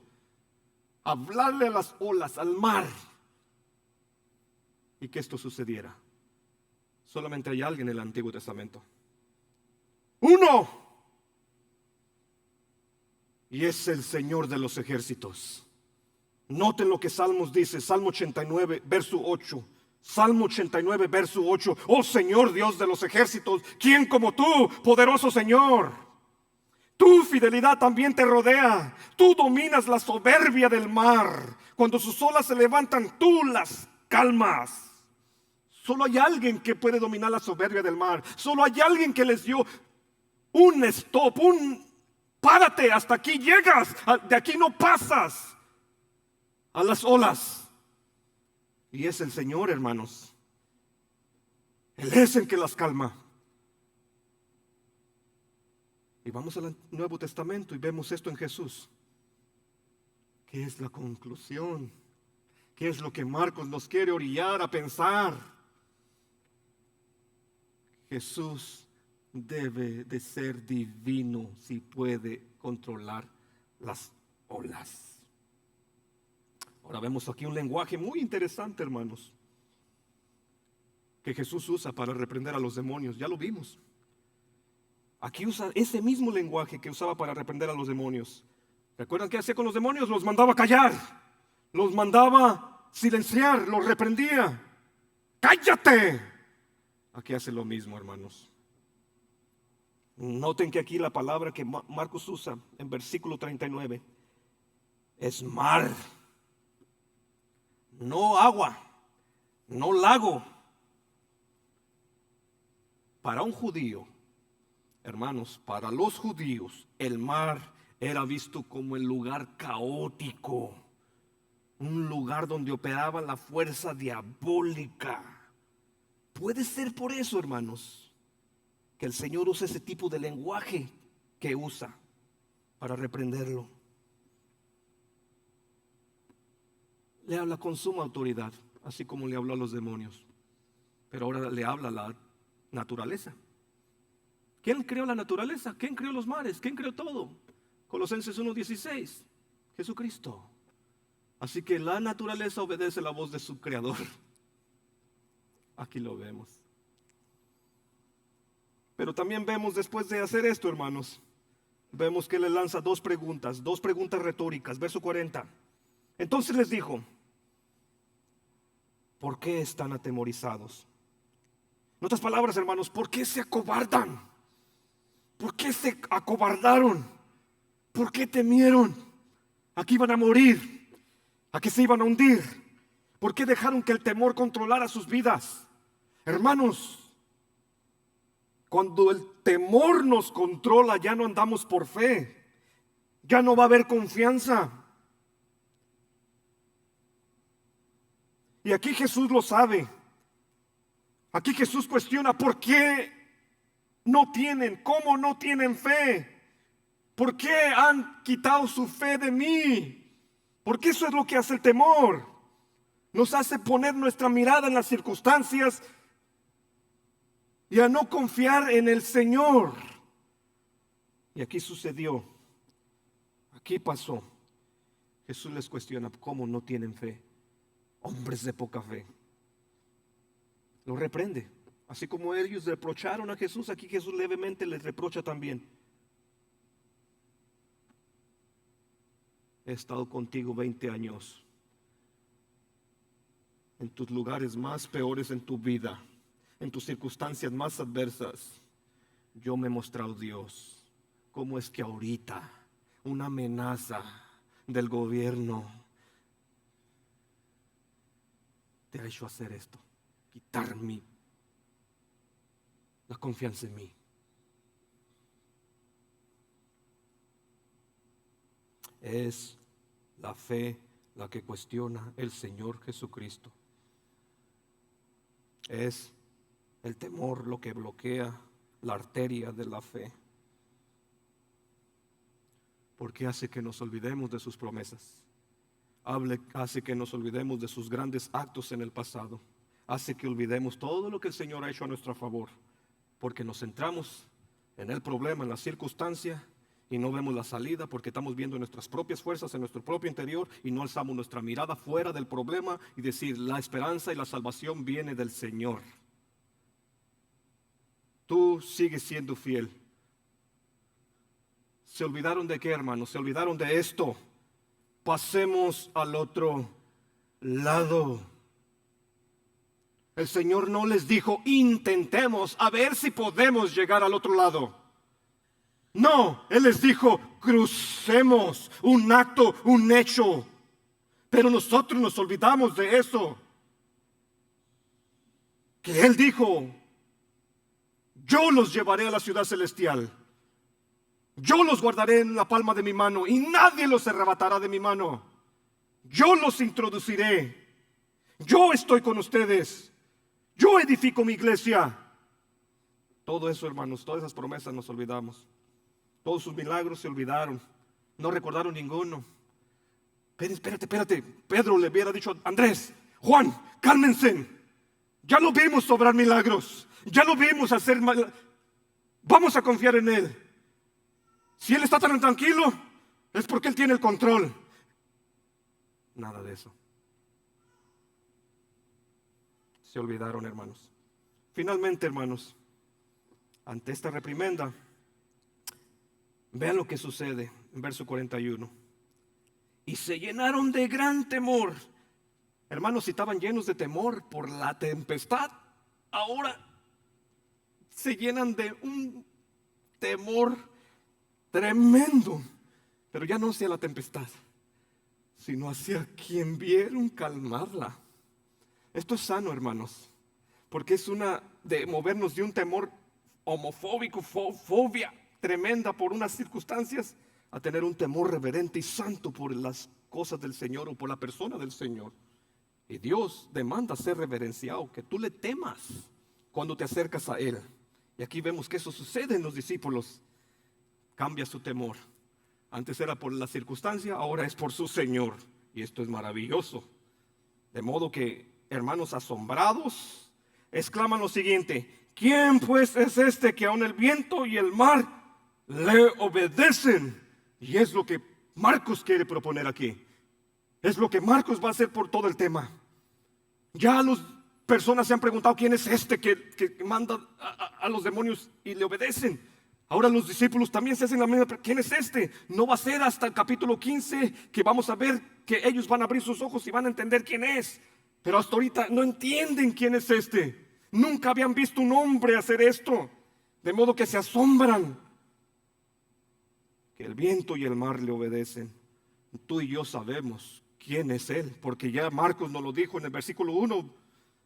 Hablarle a las olas, al mar, y que esto sucediera. Solamente hay alguien en el Antiguo Testamento. Uno. Y es el Señor de los ejércitos. Noten lo que Salmos dice, Salmo 89, verso 8. Salmo 89, verso 8. Oh Señor Dios de los ejércitos, ¿quién como tú, poderoso Señor? Tu fidelidad también te rodea. Tú dominas la soberbia del mar. Cuando sus olas se levantan, tú las calmas. Solo hay alguien que puede dominar la soberbia del mar. Solo hay alguien que les dio un stop, párate, hasta aquí llegas, de aquí no pasas a las olas. Y es el Señor, hermanos. Él es el que las calma. Y vamos al Nuevo Testamento y vemos esto en Jesús. ¿Qué es la conclusión? ¿Qué es lo que Marcos nos quiere orillar a pensar? Jesús debe de ser divino si puede controlar las olas. Ahora vemos aquí un lenguaje muy interesante, hermanos, que Jesús usa para reprender a los demonios. Ya lo vimos. Aquí usa ese mismo lenguaje que usaba para reprender a los demonios. ¿Recuerdan qué hacía con los demonios? Los mandaba callar, los mandaba silenciar, los reprendía. ¡Cállate! Aquí hace lo mismo, hermanos. Noten que aquí la palabra que Marcos usa en versículo 39 es mar, no agua, no lago. Para un judío, hermanos, para los judíos, el mar era visto como el lugar caótico, un lugar donde operaba la fuerza diabólica. Puede ser por eso, hermanos, que el Señor usa ese tipo de lenguaje que usa para reprenderlo. Le habla con suma autoridad, así como le habló a los demonios. Pero ahora le habla a la naturaleza. ¿Quién creó la naturaleza? ¿Quién creó los mares? ¿Quién creó todo? Colosenses 1:16, Jesucristo. Así que la naturaleza obedece la voz de su creador. Aquí lo vemos. Pero también vemos, después de hacer esto, hermanos, vemos que le lanza dos preguntas retóricas. Verso 40. Entonces les dijo: ¿por qué están atemorizados? En otras palabras, hermanos, ¿por qué se acobardan? ¿Por qué se acobardaron? ¿Por qué temieron? ¿A que iban a morir? ¿A que se iban a hundir? ¿Por qué dejaron que el temor controlara sus vidas? Hermanos, cuando el temor nos controla, ya no andamos por fe, ya no va a haber confianza. Y aquí Jesús lo sabe. Aquí Jesús cuestiona: ¿por qué no tienen? ¿Cómo no tienen fe? ¿Por qué han quitado su fe de mí? Porque eso es lo que hace el temor. Nos hace poner nuestra mirada en las circunstancias y a no confiar en el Señor. Y aquí sucedió. Aquí pasó. Jesús les cuestiona: ¿cómo no tienen fe? Hombres de poca fe. Lo reprende. Así como ellos reprocharon a Jesús, aquí Jesús levemente les reprocha también. He estado contigo 20 años. En tus lugares más peores en tu vida, en tus circunstancias más adversas, yo me he mostrado Dios. ¿Cómo es que ahorita una amenaza del gobierno te ha hecho hacer esto? Quitarme la confianza en mí. Es la fe la que cuestiona el Señor Jesucristo. Es el temor lo que bloquea la arteria de la fe, porque hace que nos olvidemos de sus promesas, hace que nos olvidemos de sus grandes actos en el pasado, hace que olvidemos todo lo que el Señor ha hecho a nuestro favor, porque nos centramos en el problema, en la circunstancia, y no vemos la salida porque estamos viendo nuestras propias fuerzas en nuestro propio interior y no alzamos nuestra mirada fuera del problema y decir: la esperanza y la salvación viene del Señor. Tú sigues siendo fiel. ¿Se olvidaron de qué, hermanos? Se olvidaron de esto. Pasemos al otro lado. El Señor no les dijo: intentemos a ver si podemos llegar al otro lado. No, Él les dijo: crucemos, un acto, un hecho. Pero nosotros nos olvidamos de eso. Que Él dijo: yo los llevaré a la ciudad celestial. Yo los guardaré en la palma de mi mano y nadie los arrebatará de mi mano. Yo los introduciré. Yo estoy con ustedes. Yo edifico mi iglesia. Todo eso, hermanos, todas esas promesas nos olvidamos. Todos sus milagros se olvidaron. No recordaron ninguno. Espérate. Pedro le hubiera dicho: Andrés, Juan, cálmense. Ya lo vimos obrar milagros. Ya lo vimos hacer mal. Vamos a confiar en Él. Si Él está tan tranquilo, es porque Él tiene el control. Nada de eso. Se olvidaron, hermanos. Finalmente, hermanos, ante esta reprimenda, vean lo que sucede en verso 41. Y se llenaron de gran temor. Hermanos, si estaban llenos de temor por la tempestad, ahora se llenan de un temor tremendo, pero ya no hacia la tempestad, sino hacia quien vieron calmarla. Esto es sano, hermanos, porque es una de movernos de un temor homofóbico, fobia tremenda por unas circunstancias, a tener un temor reverente y santo por las cosas del Señor o por la persona del Señor. Y Dios demanda ser reverenciado, que tú le temas cuando te acercas a Él. Y aquí vemos que eso sucede en los discípulos. Cambia su temor. Antes era por la circunstancia, ahora es por su Señor. Y esto es maravilloso. De modo que, hermanos asombrados, exclaman lo siguiente: ¿quién pues es este que aun el viento y el mar le obedecen? Y es lo que Marcos quiere proponer aquí. Es lo que Marcos va a hacer por todo el tema. Ya las personas se han preguntado: ¿quién es este que manda a los demonios y le obedecen? Ahora los discípulos también se hacen la misma pregunta: ¿quién es este? No va a ser hasta el capítulo 15 que vamos a ver que ellos van a abrir sus ojos y van a entender quién es. Pero hasta ahorita no entienden quién es este. Nunca habían visto un hombre hacer esto. De modo que se asombran. Que el viento y el mar le obedecen. Tú y yo sabemos quién es Él, porque ya Marcos nos lo dijo en el versículo 1.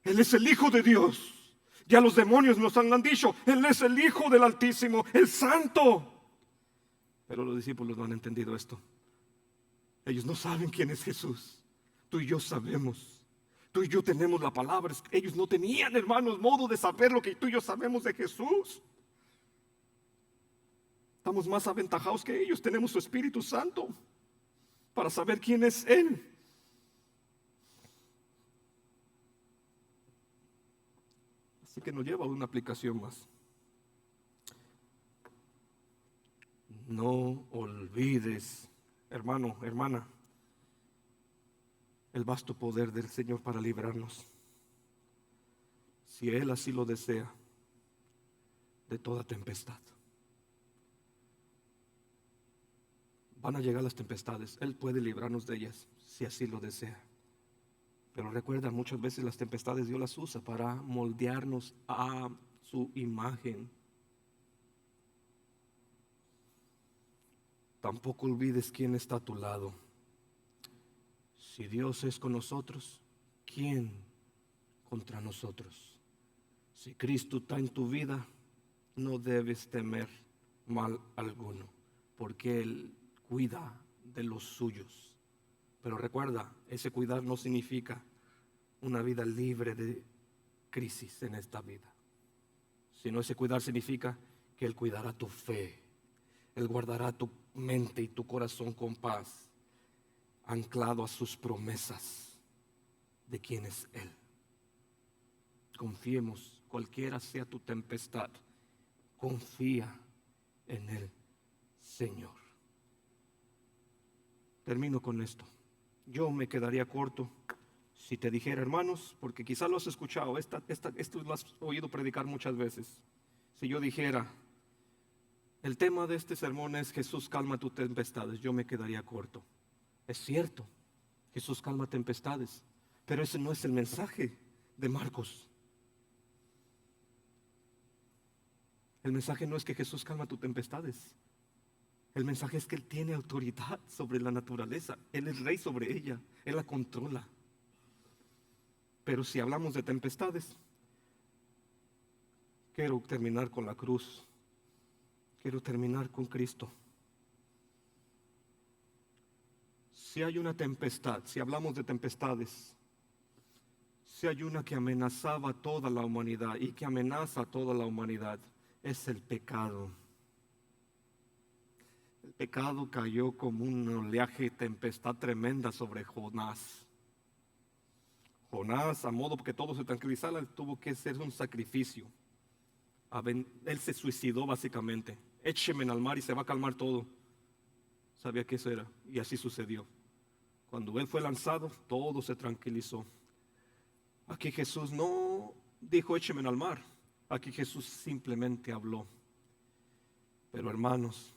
Él es el Hijo de Dios. Ya los demonios nos han dicho: Él es el Hijo del Altísimo, el Santo. Pero los discípulos no han entendido esto. Ellos no saben quién es Jesús. Tú y yo sabemos. Tú y yo tenemos la palabra. Ellos no tenían, hermanos, modo de saber lo que tú y yo sabemos de Jesús. Estamos más aventajados que ellos. Tenemos su Espíritu Santo para saber quién es Él. Así que nos lleva a una aplicación más. No olvides, hermano, hermana, el vasto poder del Señor para librarnos, si Él así lo desea, de toda tempestad. Van a llegar las tempestades. Él puede librarnos de ellas si así lo desea. Pero recuerda, muchas veces las tempestades Dios las usa para moldearnos a su imagen. Tampoco olvides quién está a tu lado. Si Dios es con nosotros, ¿quién contra nosotros? Si Cristo está en tu vida, no debes temer mal alguno, porque Él cuida de los suyos. Pero recuerda, ese cuidar no significa una vida libre de crisis en esta vida, sino ese cuidar significa que Él cuidará tu fe. Él guardará tu mente y tu corazón con paz, anclado a sus promesas de quién es Él. Confiemos, cualquiera sea tu tempestad, confía en el Señor. Termino con esto. Yo me quedaría corto si te dijera, hermanos, porque quizás lo has escuchado, esto lo has oído predicar muchas veces. Si yo dijera, el tema de este sermón es Jesús calma tus tempestades, yo me quedaría corto. Es cierto, Jesús calma tempestades, pero ese no es el mensaje de Marcos. El mensaje no es que Jesús calma tus tempestades. El mensaje es que Él tiene autoridad sobre la naturaleza. Él es rey sobre ella. Él la controla. Pero si hablamos de tempestades, quiero terminar con la cruz. Quiero terminar con Cristo. Si hay una tempestad, si hablamos de tempestades, si hay una que amenazaba a toda la humanidad y que amenaza a toda la humanidad, es el pecado. El pecado cayó como un oleaje, tempestad tremenda sobre Jonás. Jonás, a modo que todo se tranquilizara, tuvo que hacer un sacrificio. Él se suicidó básicamente. Écheme al mar y se va a calmar todo. Sabía que eso era, y así sucedió Cuando Él fue lanzado, todo se tranquilizó. Aquí Jesús no dijo écheme al mar. Aquí Jesús simplemente habló. Pero hermanos,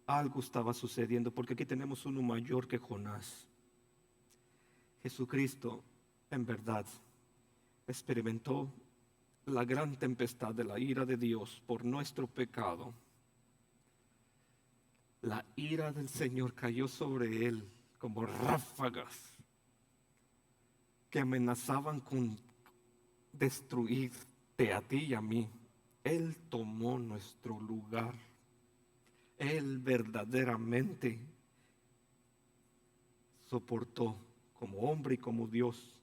algo estaba sucediendo porque aquí tenemos uno mayor que Jonás. Jesucristo, en verdad, experimentó la gran tempestad de la ira de Dios por nuestro pecado. La ira del Señor cayó sobre Él como ráfagas que amenazaban con destruirte a ti y a mí. Él tomó nuestro lugar. Él verdaderamente soportó como hombre y como Dios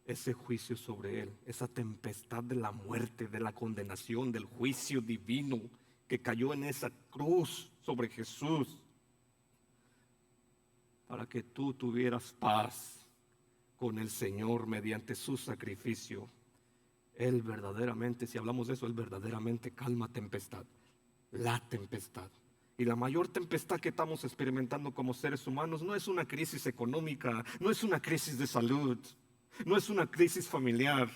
ese juicio sobre Él, esa tempestad de la muerte, de la condenación, del juicio divino que cayó en esa cruz sobre Jesús, para que tú tuvieras paz con el Señor mediante su sacrificio. Él verdaderamente, si hablamos de eso, Él verdaderamente calma tempestad, la tempestad. Y la mayor tempestad que estamos experimentando como seres humanos no es una crisis económica, no es una crisis de salud, no es una crisis familiar.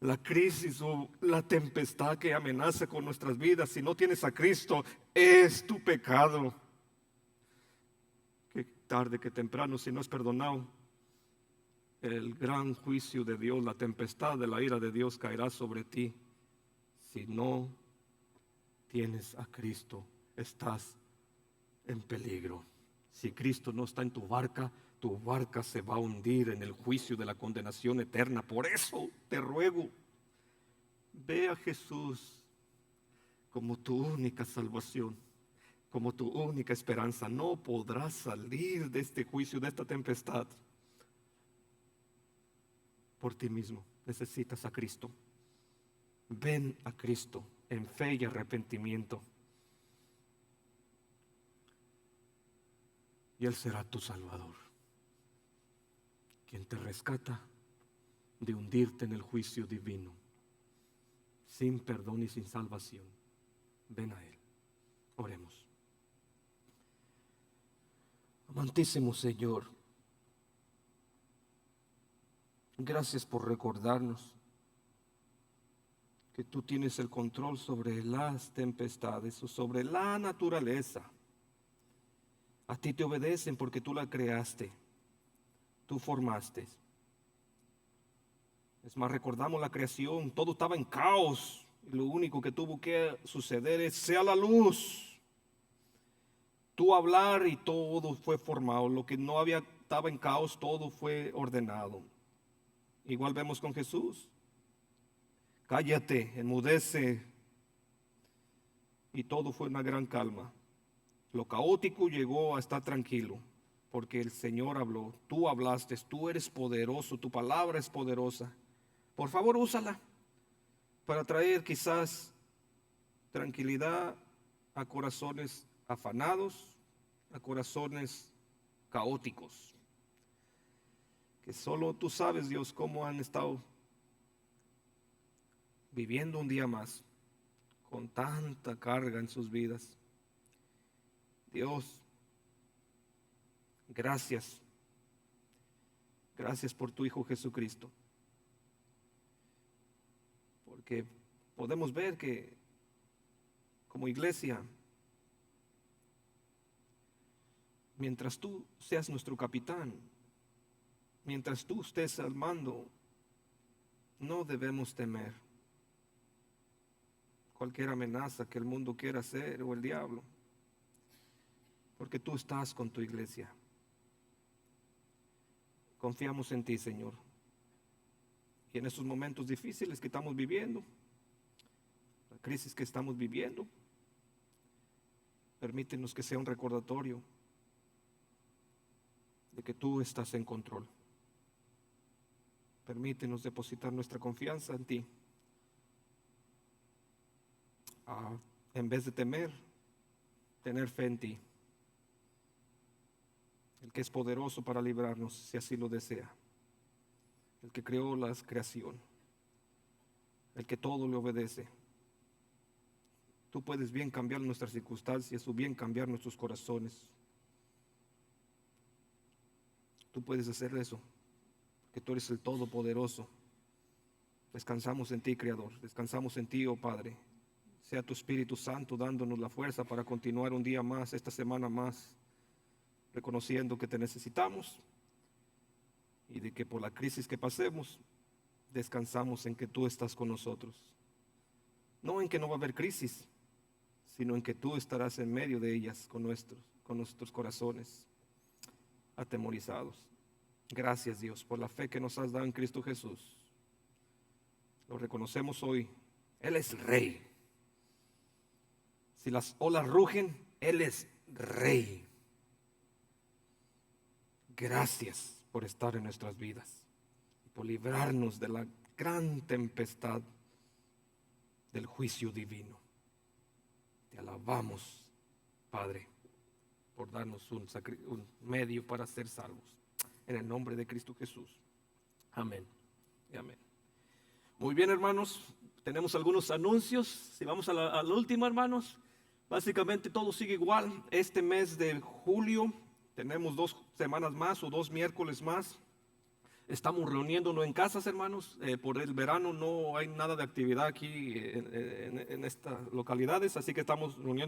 La crisis o la tempestad que amenaza con nuestras vidas, si no tienes a Cristo, es tu pecado. Que tarde que temprano, si no es perdonado, el gran juicio de Dios, la tempestad de la ira de Dios caerá sobre ti. Si no tienes a Cristo, estás en peligro. Si Cristo no está en tu barca se va a hundir en el juicio de la condenación eterna. Por eso te ruego, ve a Jesús como tu única salvación, como tu única esperanza. No podrás salir de este juicio, de esta tempestad, por ti mismo. Necesitas a Cristo. Ven a Cristo en fe y arrepentimiento, y Él será tu Salvador, quien te rescata de hundirte en el juicio divino, sin perdón y sin salvación. Ven a Él. Oremos. Amantísimo Señor, gracias por recordarnos que tú tienes el control sobre las tempestades o sobre la naturaleza. A ti te obedecen porque tú la creaste, tú formaste. Es más, recordamos la creación, todo estaba en caos. Y lo único que tuvo que suceder es sea la luz. Tú hablar y todo fue formado. Lo que no había, estaba en caos, todo fue ordenado. Igual vemos con Jesús. Cállate, enmudece. Y todo fue una gran calma. Lo caótico llegó a estar tranquilo, porque el Señor habló. Tú hablaste, tú eres poderoso, tu palabra es poderosa. Por favor, úsala para traer quizás tranquilidad a corazones afanados, a corazones caóticos, que solo tú sabes, Dios, cómo han estado viviendo un día más con tanta carga en sus vidas. Dios, gracias. Gracias por tu Hijo Jesucristo. Porque podemos ver que como iglesia, mientras tú seas nuestro capitán, mientras tú estés al mando, no debemos temer cualquier amenaza que el mundo quiera hacer o el diablo, porque tú estás con tu iglesia. Confiamos en ti, Señor. Y en esos momentos difíciles que estamos viviendo, la crisis que estamos viviendo, permítenos que sea un recordatorio de que tú estás en control. Permítenos depositar nuestra confianza en ti. En vez de temer, tener fe en ti. El que es poderoso para librarnos, si así lo desea. El que creó la creación. El que todo le obedece. Tú puedes bien cambiar nuestras circunstancias o bien cambiar nuestros corazones. tú puedes hacer eso, que tú eres el Todopoderoso. Descansamos en ti, Creador, descansamos en ti, oh Padre. Sea tu Espíritu Santo dándonos la fuerza para continuar un día más, esta semana más, reconociendo que te necesitamos y de que por la crisis que pasemos, descansamos en que tú estás con nosotros. No en que no va a haber crisis, sino en que tú estarás en medio de ellas con nuestros corazones atemorizados. Gracias, Dios, por la fe que nos has dado en Cristo Jesús. Lo reconocemos hoy. Él es Rey. Si las olas rugen, Él es Rey. Gracias por estar en nuestras vidas, por librarnos de la gran tempestad del juicio divino. Te alabamos, Padre, por darnos un medio para ser salvos. En el nombre de Cristo Jesús. Amén y amén. Muy bien, hermanos, tenemos algunos anuncios. Si vamos a la última, hermanos, básicamente todo sigue igual. Este mes de julio tenemos 2 semanas más o 2 miércoles más. Estamos reuniéndonos en casas, hermanos. Por el verano no hay nada de actividad aquí en estas localidades, así que estamos reuniendo